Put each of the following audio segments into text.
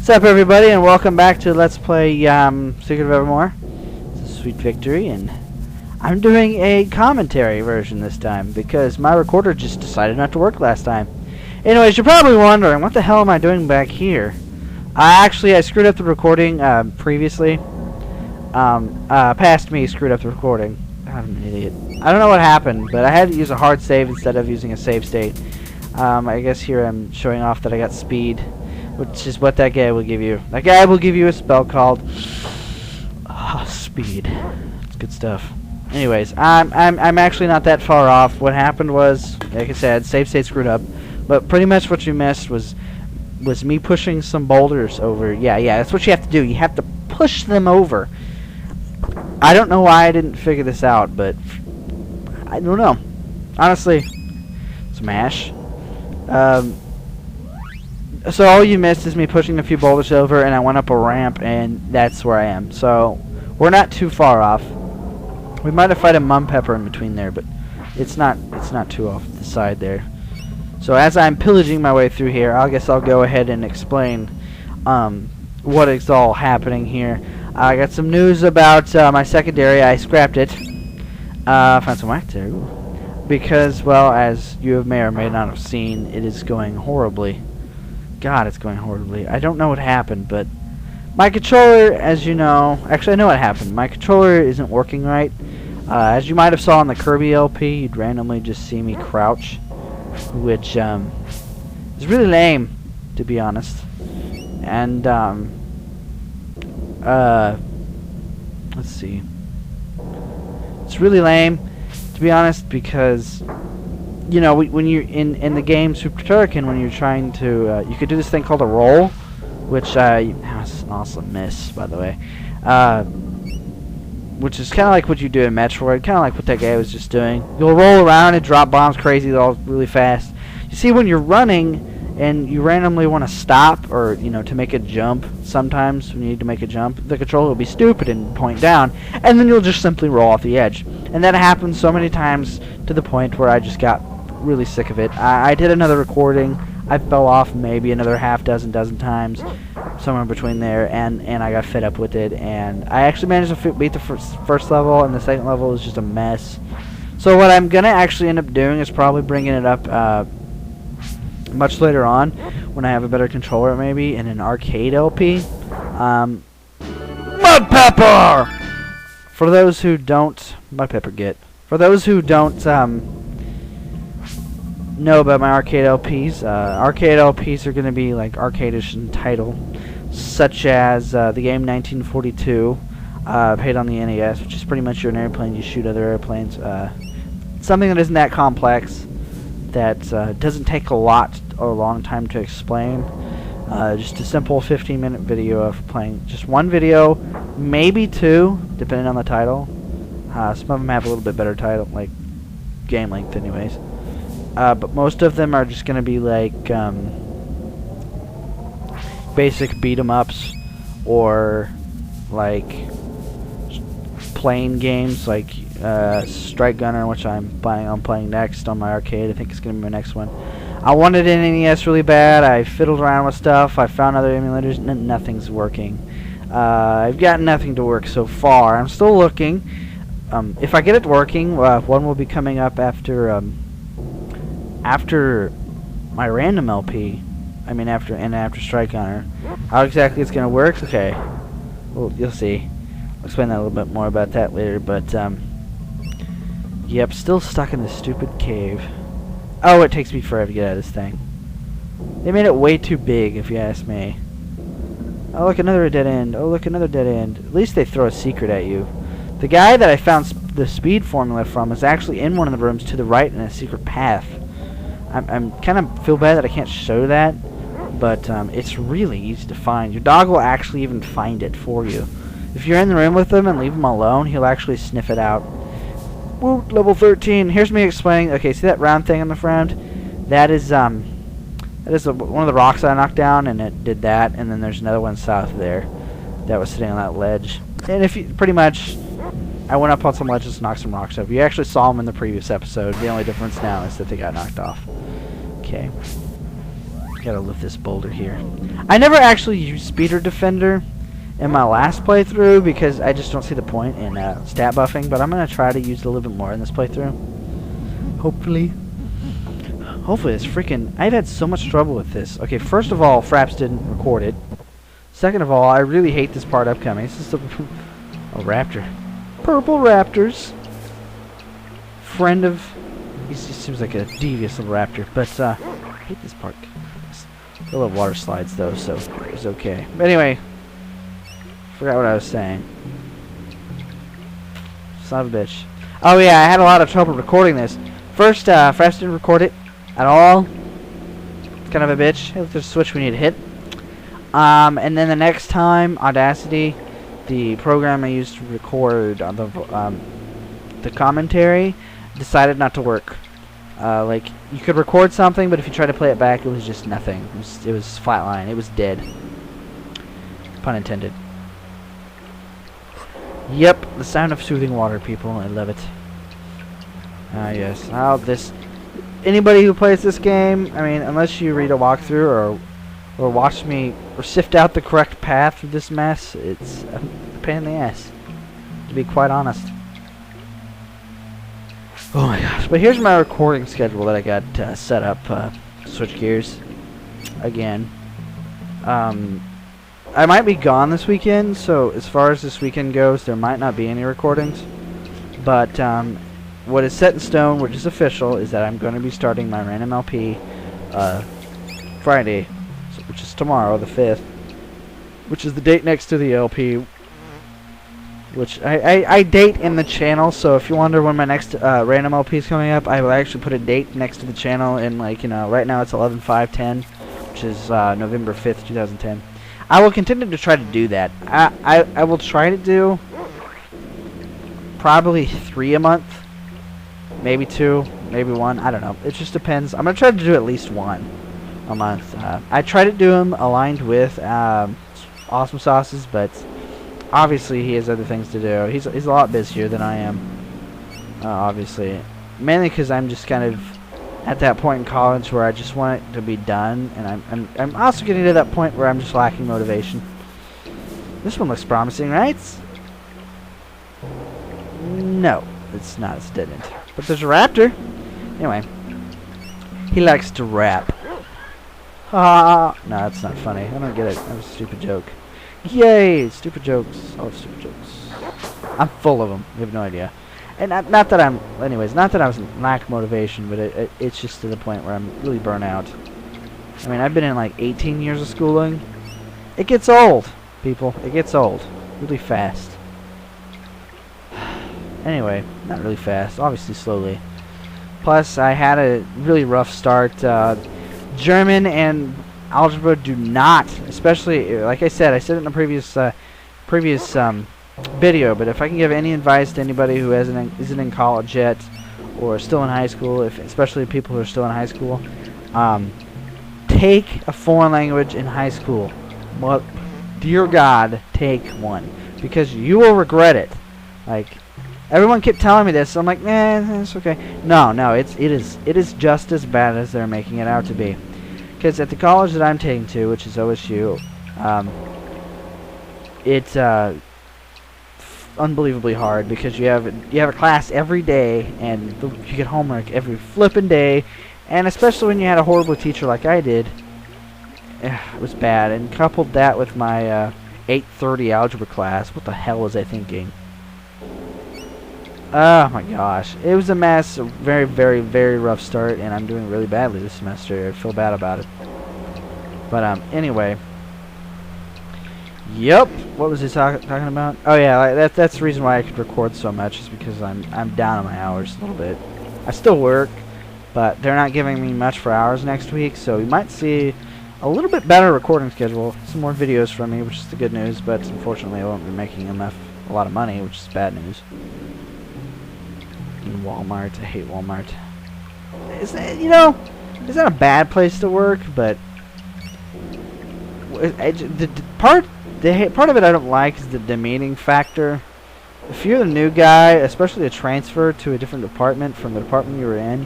What's up, everybody, and welcome back to Let's Play Secret of Evermore. It's a sweet victory, and I'm doing a commentary version this time because my recorder just decided not to work last time. Anyways, you're probably wondering, what the hell am I doing back here? I screwed up the recording previously. Past me screwed up the recording. I'm an idiot. I don't know what happened, but I had to use a hard save instead of using a save state. I guess here I'm showing off that I got speed, which is what that guy will give you. That guy will give you a spell called speed. It's good stuff. Anyways, I'm actually not that far off. What happened was, like I said, save state screwed up, but pretty much what you missed was me pushing some boulders over. Yeah, that's what you have to do. You have to push them over. I don't know why I didn't figure this out, but I don't know. Honestly, smash. So all you missed is me pushing a few boulders over, and I went up a ramp, and that's where I am. So we're not too far off. We might have fight a mum pepper in between there, but it's not too off the side there. So as I'm pillaging my way through here, I guess I'll go ahead and explain what is all happening here. I got some news about my secondary. I scrapped it. Found some whack there. Because, well, as you may or may not have seen, it is going horribly. God, it's going horribly. I don't know what happened, but my controller, as you know, actually I know what happened. My controller isn't working right. As you might have saw on the Kirby LP, you'd randomly just see me crouch, which is really lame, to be honest. And let's see. It's really lame, to be honest, because you know, when you're in the game Super Turrican, when you're trying to, you could do this thing called a roll, which that's an awesome miss, by the way, which is kind of like what you do in Metroid, kind of like what that guy was just doing. You'll roll around and drop bombs crazy, all really fast. You see, when you're running and you randomly want to stop, or you know, to make a jump, sometimes when you need to make a jump, the controller will be stupid and point down, and then you'll just simply roll off the edge. And that happens so many times to the point where I just got really sick of it. I did another recording. I fell off maybe another dozen times, somewhere in between there, and I got fed up with it, and I actually managed to beat the first level, and the second level was just a mess. So what I'm gonna actually end up doing is probably bringing it up much later on, when I have a better controller, maybe in an arcade LP. Mud Pepper! For those who don't, Mud Pepper get. For those who don't know about my arcade LPs, arcade LPs are going to be like arcade-ish in title, such as the game 1942, played on the NES, which is pretty much you're an airplane, you shoot other airplanes. Something that isn't that complex, that doesn't take a long time to explain. Just a simple 15-minute video of playing just one video, maybe two, depending on the title. Some of them have a little bit better title, like game length anyways. But most of them are just going to be like basic beat-em-ups, or like plane games like Strike Gunner, which I'm planning on playing next on my arcade. I think it's going to be my next one. I wanted an NES really bad. I fiddled around with stuff. I found other emulators. Nothing's working. I've got nothing to work so far. I'm still looking. If I get it working, one will be coming up after my random LP. I mean after Strike Gunner. How exactly it's going to work? Okay. Well, you'll see. I'll explain that a little bit more about that later. But yep, still stuck in this stupid cave. Oh, it takes me forever to get out of this thing. They made it way too big, if you ask me. Oh, look, another dead end. Oh, look, another dead end. At least they throw a secret at you. The guy that I found the speed formula from is actually in one of the rooms to the right in a secret path. I'm kind of feel bad that I can't show that, but it's really easy to find. Your dog will actually even find it for you. If you're in the room with him and leave him alone, he'll actually sniff it out. Woo, level 13. Here's me explaining. Okay, see that round thing on the front? That is one of the rocks that I knocked down, and it did that. And then there's another one south of there that was sitting on that ledge. And if you pretty much, I went up on some ledges and knocked some rocks over. You actually saw them in the previous episode. The only difference now is that they got knocked off. Okay. Gotta lift this boulder here. I never actually used Speeder Defender in my last playthrough because I just don't see the point in stat buffing, but I'm gonna try to use it a little bit more in this playthrough. Hopefully. Hopefully it's freaking... I've had so much trouble with this. Okay, first of all, Fraps didn't record it. Second of all, I really hate this part upcoming. This is a raptor. Purple raptors. Friend of... He seems like a devious little raptor, but I hate this part. A little water slides though, so it's okay. But anyway, forgot what I was saying. Son of a bitch. Oh yeah, I had a lot of trouble recording this. First, Fraps didn't record it at all. It's kind of a bitch. Hey, look, there's a switch we need to hit. And then the next time, Audacity, the program I used to record on the commentary, decided not to work. Like, you could record something, but if you try to play it back, it was just nothing. It was flatline. It was dead. Pun intended. Yep, the sound of soothing water, people. I love it. Ah, yes. Anybody who plays this game, I mean, unless you read a walkthrough or watch me or sift out the correct path through this mess, it's a pain in the ass, to be quite honest. Oh my gosh. But here's my recording schedule that I got set up. Switch gears again. I might be gone this weekend, so as far as this weekend goes, there might not be any recordings. But what is set in stone, which is official, is that I'm going to be starting my random LP Friday, which is tomorrow, the 5th, which is the date next to the LP. Which I date in the channel, so if you wonder when my next random LP is coming up, I will actually put a date next to the channel in, like, you know, right now it's 11/5/10, which is November 5th, 2010. I will continue to try to do that. I will try to do probably 3 a month, maybe 2, maybe 1. I don't know. It just depends. I'm gonna try to do at least 1 a month. I try to do them aligned with Awesome Sauces, but obviously he has other things to do. He's a lot busier than I am. Obviously, mainly because I'm just kind of at that point in college where I just want it to be done, and I'm also getting to that point where I'm just lacking motivation. This one looks promising, right? No, it's not. It's dead end. But there's a raptor. Anyway, he likes to rap. No, that's not funny. I don't get it. That was a stupid joke. Yay! Stupid jokes. I love stupid jokes. I'm full of them. You have no idea. And not that I'm... Anyways, not that I was lack motivation, but it's just to the point where I'm really burnt out. I mean, I've been in like 18 years of schooling. It gets old, people. It gets old. Really fast. Anyway, not really fast. Obviously slowly. Plus, I had a really rough start. German and algebra do not, especially, like I said it in the previous video, but if I can give any advice to anybody who isn't in college yet or still in high school, especially people who are still in high school, take a foreign language in high school. Well, dear God, take one, because you will regret it. Like, everyone kept telling me this, so I'm like, it's okay. No, it is just as bad as they're making it out to be. Because at the college that I'm taking to, which is OSU, it's unbelievably hard because you have a class every day and you get homework every flippin' day, and especially when you had a horrible teacher like I did, it was bad. And coupled that with my 8:30 algebra class, what the hell was I thinking? Oh my gosh, it was a mess. A very, very, very rough start, and I'm doing really badly this semester. I feel bad about it. But anyway, yep. What was he talking about? Oh yeah, that's the reason why I could record so much, is because I'm down on my hours a little bit. I still work, but they're not giving me much for hours next week, so you might see a little bit better recording schedule, some more videos from me, which is the good news. But unfortunately, I won't be making a lot of money, which is bad news. In Walmart, I hate Walmart. Is that a bad place to work? But the part of it I don't like is the demeaning factor. If you're the new guy, especially a transfer to a different department from the department you were in,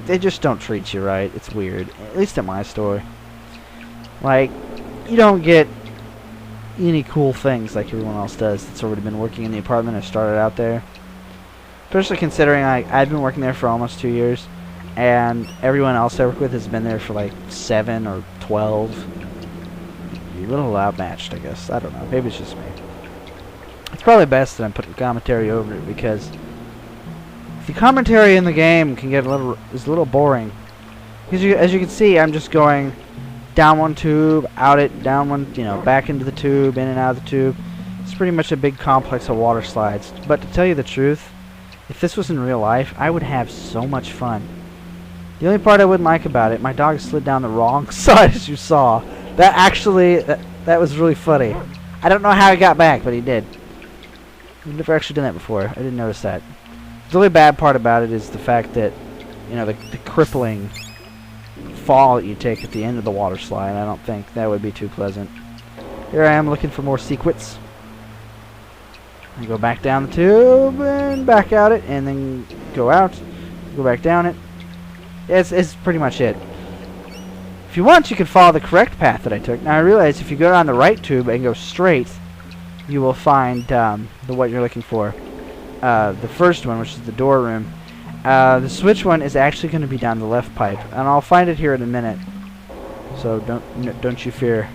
they just don't treat you right. It's weird. At least at my store. Like, you don't get any cool things like everyone else does that's already been working in the apartment or started out there. Especially considering I've been working there for almost 2 years, and everyone else I work with has been there for like 7 or 12. A little outmatched, I guess. I don't know. Maybe it's just me. It's probably best that I'm putting commentary over it, because the commentary in the game can get is a little boring. Because as you can see, I'm just going down one tube, out it, down one, back into the tube, in and out of the tube. It's pretty much a big complex of water slides. But to tell you the truth, if this was in real life, I would have so much fun. The only part I wouldn't like about it, my dog slid down the wrong side, as you saw. That actually, that was really funny. I don't know how he got back, but he did. We've never actually done that before. I didn't notice that. The only bad part about it is the fact that, the crippling fall you take at the end of the water slide. I don't think that would be too pleasant. Here I am looking for more secrets. I go back down the tube and back out it, and then go out, go back down it. It's pretty much it. If you want, you can follow the correct path that I took. Now I realize if you go down the right tube and go straight, you will find what you're looking for. The first one, which is the door room. The switch one is actually going to be down the left pipe, and I'll find it here in a minute. So don't you fear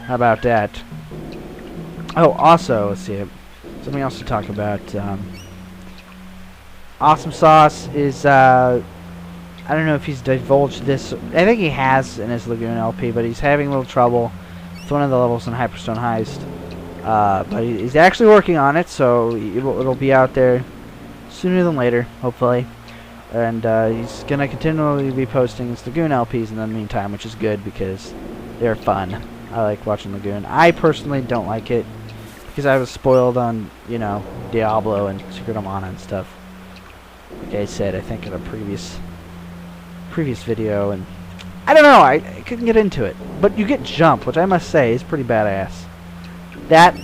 about that. Oh, also, let's see, something else to talk about. Awesome Sauce is I don't know if he's divulged this. I think he has in his Lagoon LP, but he's having a little trouble with one of the levels in Hyperstone Heist. But he's actually working on it, so it'll be out there sooner than later, hopefully. And he's going to continually be posting his Lagoon LPs in the meantime, which is good because they're fun. I like watching Lagoon. I personally don't like it because I was spoiled on, Diablo and Secret of Mana and stuff. Like I said, I think in a previous video, and I don't know, I couldn't get into it. But you get jump, which I must say is pretty badass. That,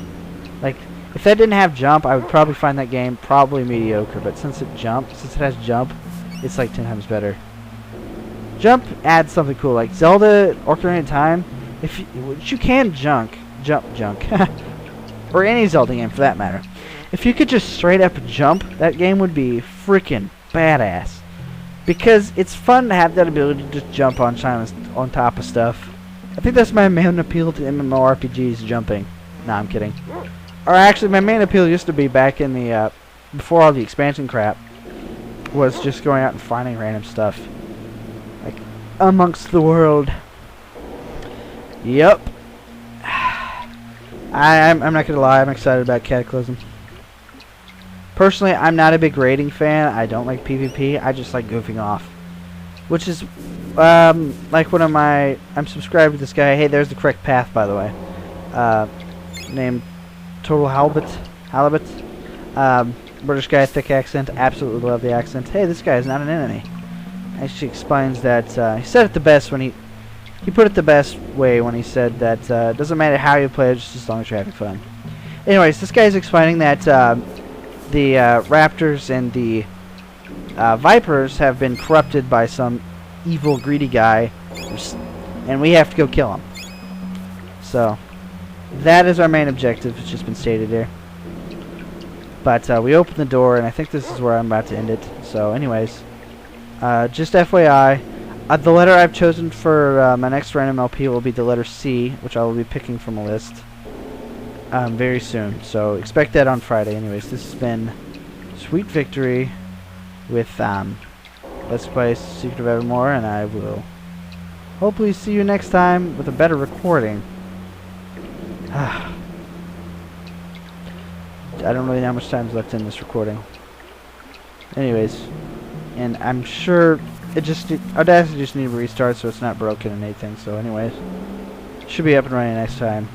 like, if that didn't have jump, I would probably find that game probably mediocre. But since it has jump, it's like 10 times better. Jump adds something cool, like Zelda Ocarina of Time. If you can jump, or any Zelda game for that matter. If you could just straight up jump, that game would be freaking badass. Because it's fun to have that ability to just jump on top of stuff. I think that's my main appeal to MMORPGs, jumping. Nah, I'm kidding. Or actually, my main appeal used to be back in the, before all the expansion crap, was just going out and finding random stuff. Like, amongst the world. Yep. I'm not gonna lie, I'm excited about Cataclysm. Personally, I'm not a big raiding fan. I don't like PvP. I just like goofing off. Which is, like one of my... I'm subscribed to this guy. Hey, there's the correct path, by the way. Named Total Halibut. British guy, thick accent. Absolutely love the accent. Hey, this guy is not an enemy. Actually explains that, he said it the best when he put it the best way when he said that, it doesn't matter how you play, just as long as you're having fun. Anyways, this guy's explaining that, the raptors and the vipers have been corrupted by some evil, greedy guy, and we have to go kill him. So, that is our main objective. It's just been stated here. But we open the door, and I think this is where I'm about to end it. So, anyways, just FYI, the letter I've chosen for my next random LP will be the letter C, which I will be picking from a list. Very soon, so expect that on Friday. Anyways, this has been Sweet Victory with Let's Play Secret of Evermore, and I will hopefully see you next time with a better recording. I don't really know how much time is left in this recording. Anyways, and I'm sure Audacity just needs a restart, so it's not broken and anything. So anyways, should be up and running next time.